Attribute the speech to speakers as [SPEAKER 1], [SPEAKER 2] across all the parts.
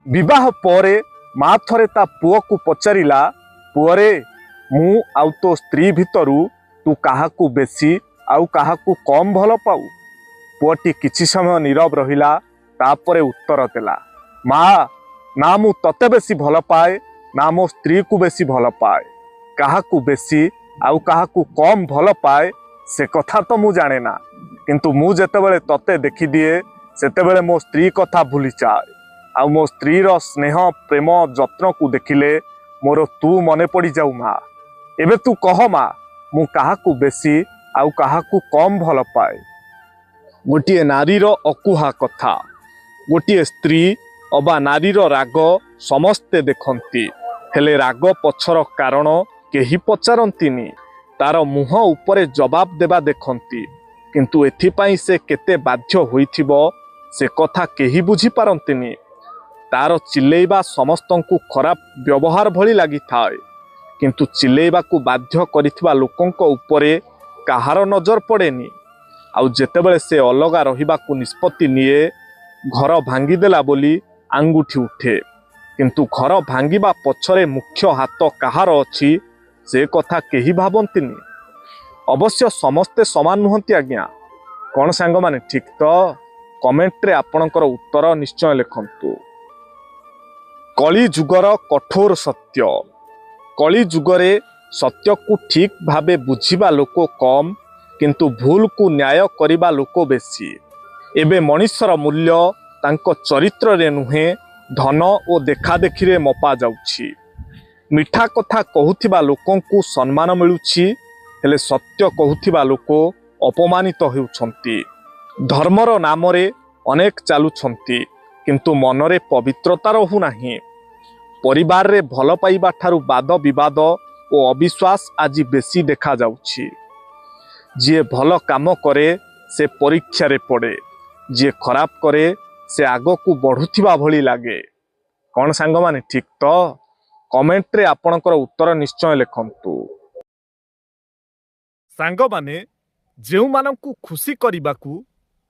[SPEAKER 1] विवाह परे माँ थरे ता पुओ को पचारिला, पुअरे मु आउ तो स्त्री भितरु तू काहाकू बेसी आउ काहाकू कम भल पाऊ। पुअटी किछि समय नीरव रहिला, तापरे उत्तर देला, माँ ना मु तते बेसी भल पाए ना मो स्त्री को बेसी भल पाए। काहाकू बेसी आउ काहाकू कम भल पाए से कथा तो मु जाने ना, किंतु मु जेतेबेले तते देखि दिए सेतेबेले मो स्त्री कथा भूली जाए। आउ मो स्त्री रो स्नेह प्रेम जत्न को देखिले मोर तू मने पड़ी जाऊ। माँ एबे तू कह माँ मु काहाकू बेसी आउ काहाकू कम भल पाए। गोटिए नारीर अकुहा कथा, गोटिए स्त्री अबा नारीर राग समस्ते देखंती, हेले राग पछर कारण केही पचारंतीनी। तार मुह उपरे जवाब देबा देखंती, किंतु एथिपाई से केते बाध्य होइथिबो से कथा केही बुझी पारंतीनी। तार चिल्लेइबा समस्तंकु खराब व्यवहार भली लागि थाए, किंतु चिल्लेइबा को बाध्य करिथिबा लोकंक उपरे काहार नजर पड़ेनी। आउ जेतेबेले से अलगा रहिबा को निष्पत्ति निये, घर भांगी देला बोली आंगुठी उठे, किंतु घर भांगिबा पछरे मुख्य हाथ काहार अछि से कथा केही भाबंतीनी। अवश्य समस्ते समान नुहंती आज्ञा। कौन सांग माने ठीक तो? कमेंट रे आपणकर उत्तर निश्चय लिखंतु। कली जुगर कठोर सत्य। कली जुगरे सत्य को ठीक भावे बुझिबा लोक कम, किंतु भूल को न्याय करिबा लोक बेसी। एबे मनुष्यर मूल्य तांको चरित्र रे नुहे, धन ओ देखा देखि रे मपा जाउछि। मिठा कथा कहूथिबा लोकंकु सम्मान मिलुछि, हेले सत्य कहूथिबा लोक अपमानित हेउछंती। धर्मर नाम रे अनेक चालुछंती, किंतु मनरे पवित्रता रहु नाही। परिवार रे भल पाइबा ठारू वाद विवाद ओ अविश्वास आज बेसी देखा जाउछि। जे भल काम करे से परीक्षा रे पड़े, जे खराब करे से आगो को बढ़ुथिबा भली लागे। कौन सांग माने ठीक तो? कमेंट रे आपणकर उत्तर निश्चय लिखंतु। सांग माने जेउ मानकु खुशी करिबाकू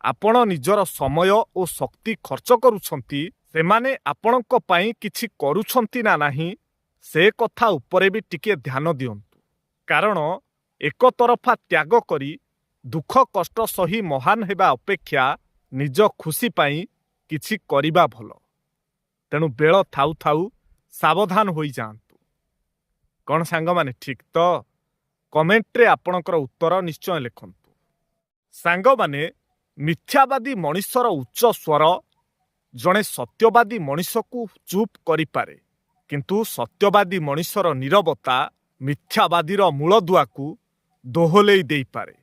[SPEAKER 1] आपण निजर समय और शक्ति खर्च करुछंती, सेमाने आपणक पई किछि करुछंती ना नाही से कथा उपरे भी टिके ध्यान दियंतु। कारण एक तरफा त्याग करी दुख कष्ट सही महान हेबा अपेक्षा निज खुशी पई किछि करिबा भल। तेणु बेल थाउ थाउ सावधान होई जांतु। कौन सांग माने ठीक तो? कमेंट रे आपणकर उत्तर निश्चय लिखंतु। सांग माने मिथ्यावादी मनुष्यर उच्च स्वर जड़े सत्यवादी मनुष्य को चुप करि पारे, किंतु सत्यवादी मनुष्यर नीरवता मिथ्यावादीर मूलदुआ को दोहलेई देई पारे।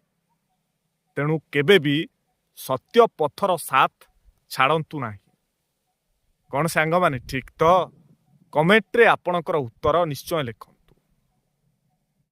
[SPEAKER 1] तेणु केबे भी सत्य पथर साथ छाड़ंतु नाही। कौन सांग माने ठीक तो? कमेंट रे आपणकर उत्तर निश्चय लिख।